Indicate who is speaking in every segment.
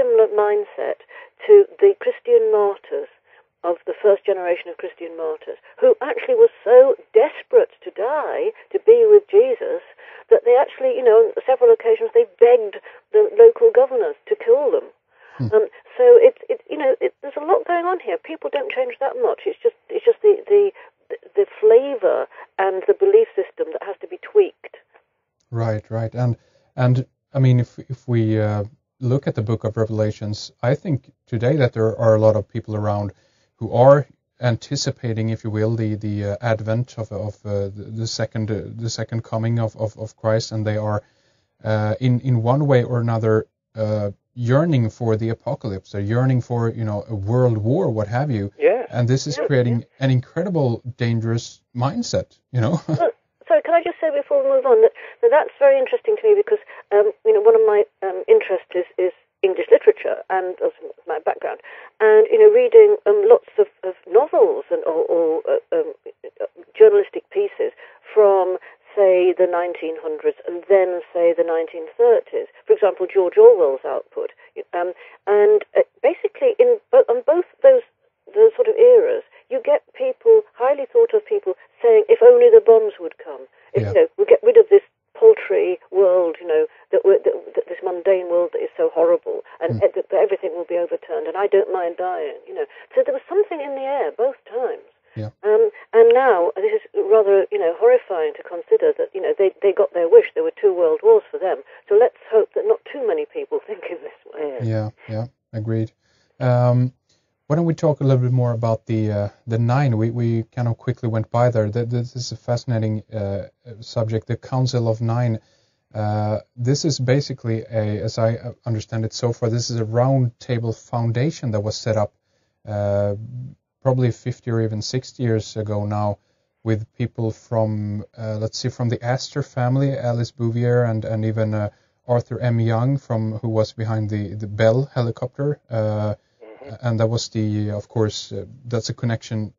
Speaker 1: similar mindset to the Christian martyrs of the first generation of Christian martyrs, who actually were so desperate to die, to be with Jesus, that they actually, on several occasions, they begged the local governors to kill them. So there's a lot going on here. People don't change that much. It's just the flavour and the belief system that has to be tweaked.
Speaker 2: Right, and I mean, if we look at the Book of Revelations, I think today that there are a lot of people around who are anticipating, if you will, the advent of the second coming of Christ, and they are in one way or another yearning for the apocalypse. They're yearning for a world war, what have you.
Speaker 3: Yeah.
Speaker 2: And this is creating an incredible dangerous mindset.
Speaker 1: Sorry, can I just say before we move on that's very interesting to me because one of my interests is English literature and my background, and reading lots of novels or journalistic pieces from, say, the 1900s and then, say, the 1930s. For example, George Orwell's output, and basically on both those sort of eras, you get people, highly thought of people, saying, "If only the bombs would come, we'll get rid of this paltry world, that this mundane world that is so horrible, and that everything will be overturned, and I don't mind dying." So there was something in the air both times.
Speaker 2: Yeah.
Speaker 1: And now this is rather, horrifying to consider that, they got their wish. There were two world wars for them. So let's hope that not too many people think in this way.
Speaker 2: Yeah, agreed. Why don't we talk a little bit more about the nine? We kind of quickly went by there. This is a fascinating subject, the Council of Nine. This is basically as I understand it so far, this is a round table foundation that was set up probably 50 or even 60 years ago now, with people from, from the Astor family, Alice Bouvier, and even Arthur M. Young, who was behind the Bell helicopter. And that was of course, that's a connection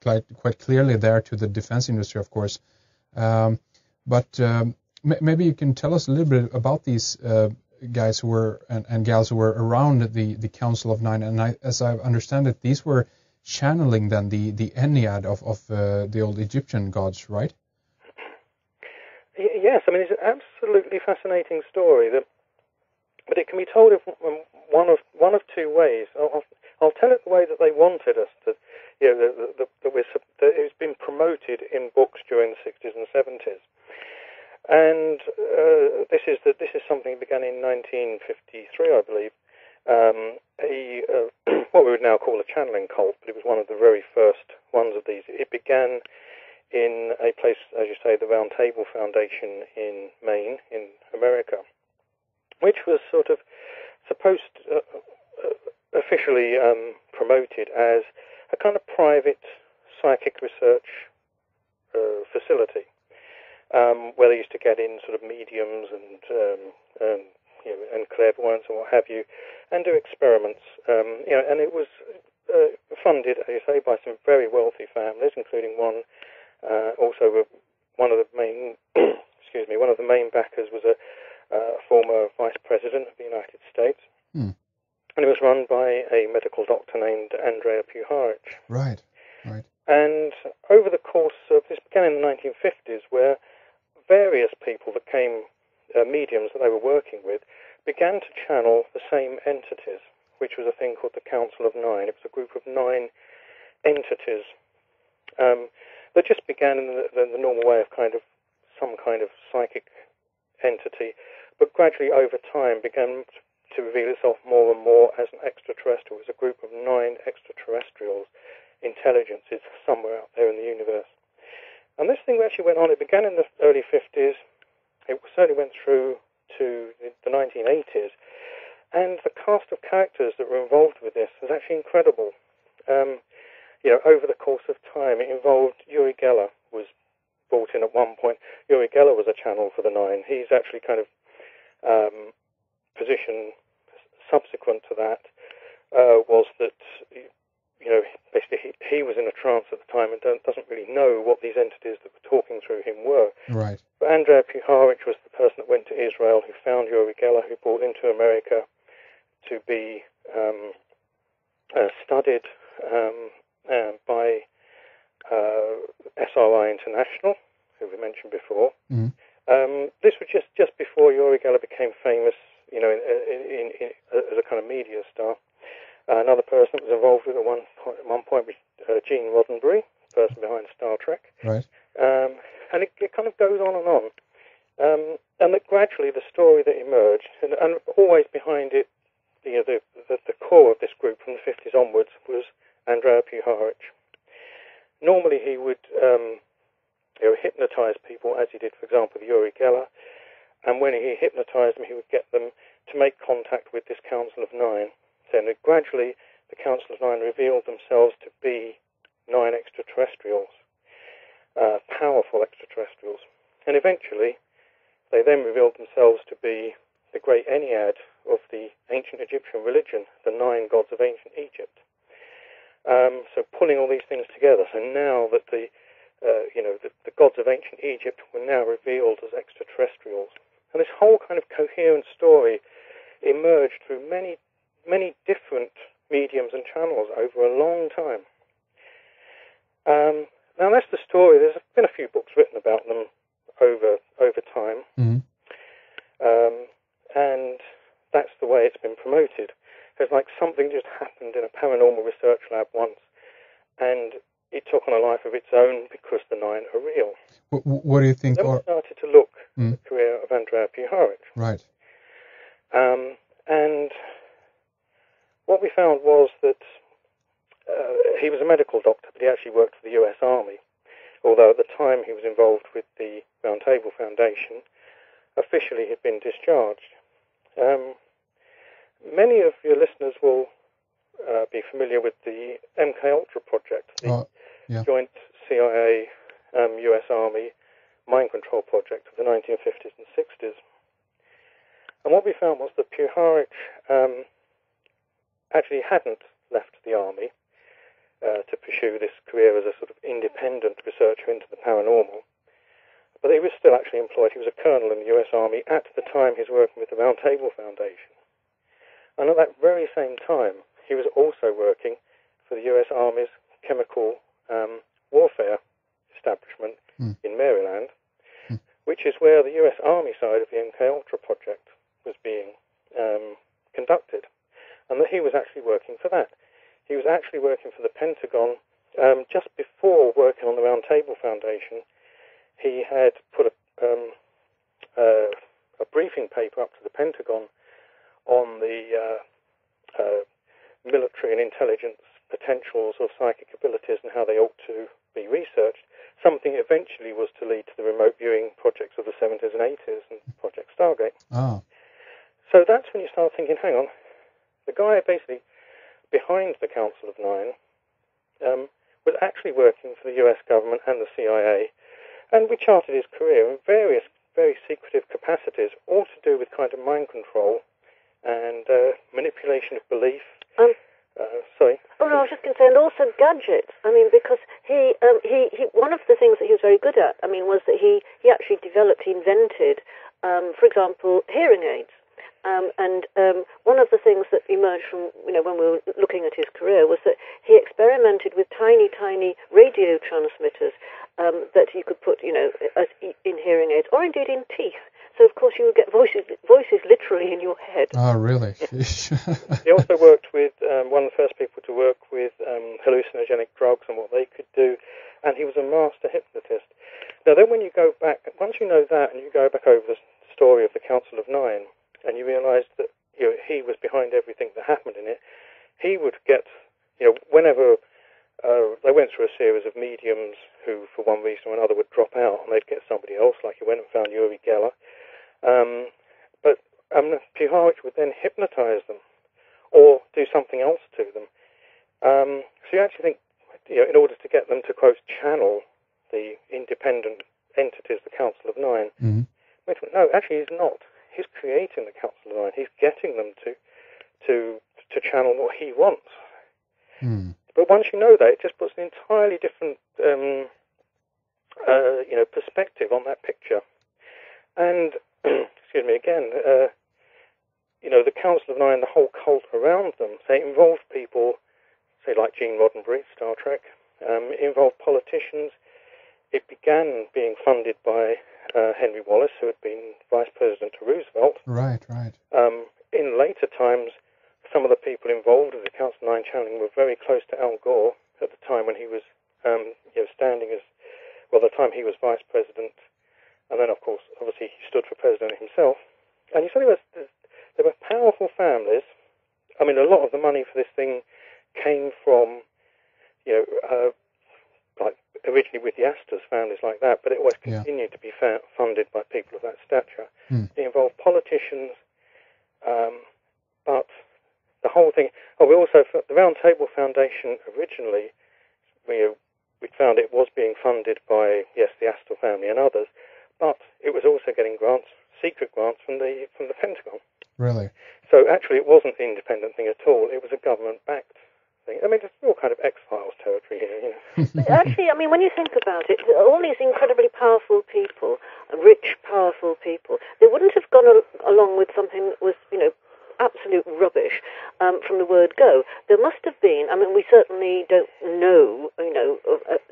Speaker 2: quite clearly there to the defense industry, of course. But maybe you can tell us a little bit about these guys who were and gals who were around the Council of Nine. And as I understand it, these were channeling then the Ennead of the old Egyptian gods, right?
Speaker 3: Yes, I mean, it's an absolutely fascinating story, but it can be told in one of two ways. I'll tell it the way that they wanted us to, that it's been promoted in books during the 60s and 70s. And this is something that began in 1953, I believe. What we would now call a channeling cult, but it was one of the very first ones of these. It began in a place, as you say, the Round Table Foundation in Maine, in America, which was sort of supposed officially promoted as a kind of private psychic research facility, where they used to get in sort of mediums and clairvoyants and what have you, and do experiments. And it was funded, as you say, by some very wealthy families, including one. Also, one of the main, one of the main backers was a former vice president of the United States, and it was run by a medical doctor named Andrea Puharich.
Speaker 2: Right.
Speaker 3: And over the course of this, began in the 1950s, where various people that came, mediums that they were working with, began to channel the same entities, which was a thing called the Council of Nine. It was a group of 9 entities that just began in the normal way of some kind of psychic entity, but gradually over time began to reveal itself more and more as an extraterrestrial. It was a group of 9 extraterrestrials, intelligences somewhere out there in the universe. And this thing actually went on. It began in the early 50s. It certainly went through to the 1980s. And the cast of characters that were involved with this was actually incredible. Over the course of time, it involved Uri Geller was brought in at one point. Uri Geller was a channel for the 9. He's actually kind of position subsequent to that was that, basically he was in a trance at the time and doesn't really know what these entities that were talking through him were.
Speaker 2: Right.
Speaker 3: But Andrea Puharich was the person that went to Israel, who found Uri Geller, who brought him to America, to be studied by SRI International, who we mentioned before.
Speaker 2: Mm.
Speaker 3: This was just before Uri Geller became famous, as a kind of media star. Another person that was involved with at one point was Gene Roddenberry, the person behind Star Trek.
Speaker 2: Right.
Speaker 3: And it kind of goes on and on. And that gradually the story that emerged, and always behind it, the core of this group from the 50s onwards was Andrea Puharich. Normally he would hypnotize people, as he did, for example, with Uri Geller. And when he hypnotized them, he would get them to make contact with this Council of Nine. So gradually the Council of Nine revealed themselves to be 9 extraterrestrials, powerful extraterrestrials. And eventually they then revealed themselves to be the great Ennead of the ancient Egyptian religion, the 9 gods of ancient Egypt. So pulling all these things together. So now that the gods of ancient Egypt were now revealed as extraterrestrials. And this whole kind of coherent story emerged through many, many different mediums and channels over a long time. Now that's the story. There's been a few books written about them over time.
Speaker 2: Mm-hmm.
Speaker 3: And that's the way it's been promoted. It's like something just happened in a paranormal research lab once, and it took on a life of its own because the 9 are real.
Speaker 2: What do you think?
Speaker 3: Then we started to look at the career of Andrea Puharich.
Speaker 2: Right.
Speaker 3: And what we found was that he was a medical doctor, but he actually worked for the US Army, although at the time he was involved with the Round Table Foundation. Officially he'd been discharged. Many of your listeners will be familiar with the MKUltra project, the joint CIA US Army mind control project of the 1950s and 60s. And what we found was that Puharich actually hadn't left the army to pursue this career as a sort of independent researcher into the paranormal, but he was still actually employed. He was a colonel in the US Army at the time he was working with the Round Table Foundation. And at that very same time, he was also working for the US Army's chemical warfare establishment in Maryland, which is where the US Army side of the MKUltra project was being conducted, and that he was actually working for that. He was actually working for the Pentagon. Just before working on the Round Table Foundation, he had put a briefing paper up to the Pentagon on the military and intelligence potentials of psychic abilities and how they ought to be researched. Something eventually was to lead to the remote viewing projects of the 70s and 80s and Project Stargate.
Speaker 2: Oh.
Speaker 3: So that's when you start thinking, hang on, the guy basically behind the Council of Nine was actually working for the US government and the CIA, and we charted his career in various very secretive capacities, all to do with kind of mind control and manipulation of belief. Sorry.
Speaker 1: Oh no, I was just going to say, and also gadgets. I mean, because he one of the things that he was very good at, I mean, was that he actually developed, he invented, for example, hearing aids. And one of the things that emerged from, when we were looking at his career was that he experimented with tiny, tiny radio transmitters that you could put, in hearing aids, or indeed in teeth. So, of course, you would get voices literally in your head.
Speaker 2: Oh, really?
Speaker 3: He also worked with one of the first people to work with hallucinogenic drugs and what they could do, and he was a master hypnotist. Now, then when you go back, once you know that and you go back over the story of the Council of Nine, and you realise that he was behind everything that happened in it, he would get, whenever they went through a series of mediums who, for one reason or another, would drop out, and they'd get somebody else, like he went and found Uri Geller. But Puharich would then hypnotise them, or do something else to them. So you actually think, in order to get them to, quote, channel the independent entities, the Council of Nine, no, actually he's not. He's creating the Council of Nine. He's getting them to channel what he wants. But once you know that, it just puts an entirely different perspective on that picture. And excuse me again, the Council of Nine, the whole cult around them, they involved people, say like Gene Roddenberry, Star Trek. It involved politicians. It began being funded by Henry Wallace, who had been Vice President to Roosevelt.
Speaker 2: Right, right.
Speaker 3: In later times, some of the people involved with the Council of Nine channeling were very close to Al Gore at the time when he was standing as, well, the time he was Vice President. And then, of course, obviously he stood for President himself. And you said there were powerful families. I mean, a lot of the money for this thing came from, like originally with the Astors, families like that, but it always continued to be funded by people of that stature. It involved politicians, but the whole thing. We also, the Round Table Foundation originally, we found it was being funded by, yes, the Astor family and others, but it was also getting grants, secret grants from the Pentagon.
Speaker 2: Really?
Speaker 3: So actually, it wasn't an independent thing at all. It was a government-backed thing. I mean, it's all kind of X-Files territory here,
Speaker 1: But actually, I mean, when you think about it, all these incredibly powerful people, rich, powerful people, they wouldn't have gone along with something that was, absolute rubbish from the word go. There must have been, I mean, we certainly don't know,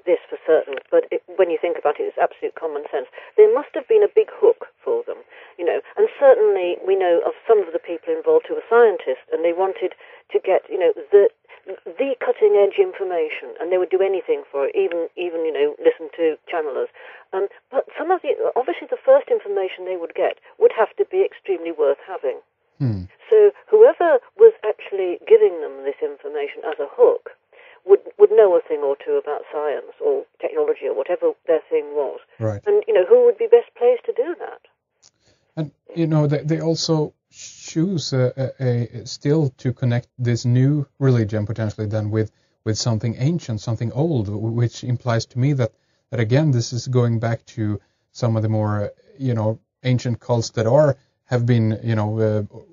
Speaker 1: this for certain, but when you think about it, it's absolute common sense. There must have been a big hook for them, and certainly we know of some of the people involved who were scientists, and they wanted to get, the cutting-edge information, and they would do anything for it, even listen to channelers. But some of obviously the first information they would get would have to be extremely worth having. So whoever was actually giving them this information as a hook would know a thing or two about science or technology or whatever their thing was.
Speaker 2: Right.
Speaker 1: And, who would be best placed to do that?
Speaker 2: And, they also choose still to connect this new religion potentially then with something ancient, something old, which implies to me that again, this is going back to some of the more, ancient cults that have been,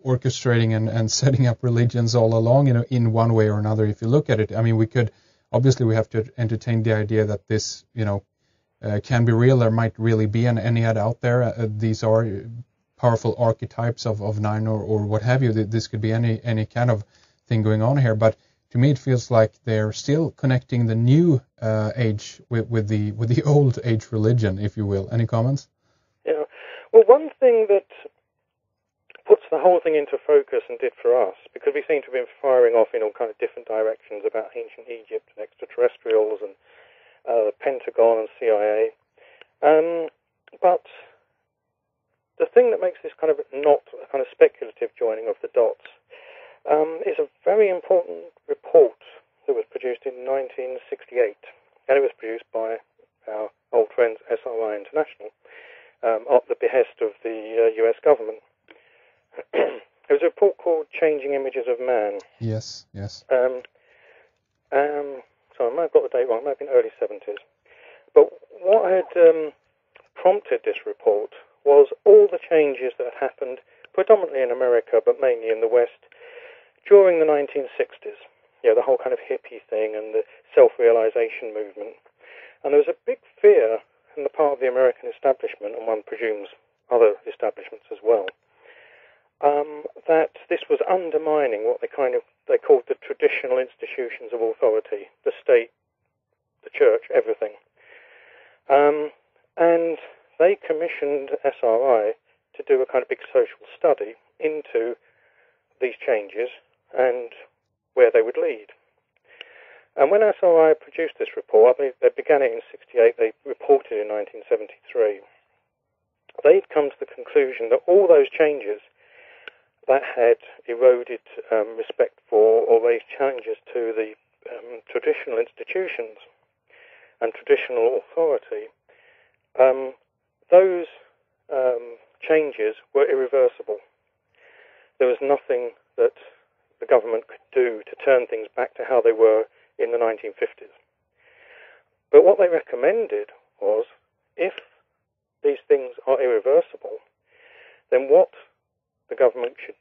Speaker 2: orchestrating and setting up religions all along, in one way or another. If you look at it, I mean, we have to entertain the idea that this, can be real. There might really be an Ennead out there. These are powerful archetypes of nine or what have you. This could be any kind of thing going on here. But to me, it feels like they're still connecting the new age with the old age religion, if you will. Any comments?
Speaker 3: Yeah. Well, one thing that puts the whole thing into focus and did for us, because we seem to have been firing off in all kind of different directions about ancient Egypt and extraterrestrials and the Pentagon and CIA. But the thing that makes this kind of not a kind of speculative joining of the dots is a very important report that was produced in 1968, and it was produced by our old friends SRI International at the behest of the US government. It was a report called Changing Images of Man.
Speaker 2: Yes, yes.
Speaker 3: So I might have got the date wrong, it might have been early 70s. But what had prompted this report was all the changes that had happened, predominantly in America, but mainly in the West, during the 1960s. The whole kind of hippie thing and the self-realization movement. And there was a big fear on the part of the American establishment, and one presumes other establishments as well, that this was undermining what they called the traditional institutions of authority, the state, the church, everything. And they commissioned SRI to do a kind of big social study into these changes and where they would lead. And when SRI produced this report, I believe they began it in 1968, they reported in 1973, they'd come to the conclusion that all those changes that had eroded respect for or raised challenges to the traditional institutions and traditional authority, those changes were irreversible. There was nothing that the government could do to turn things back to how they were in the 1950s. But what they recommended was, if these things are irreversible, then what the government should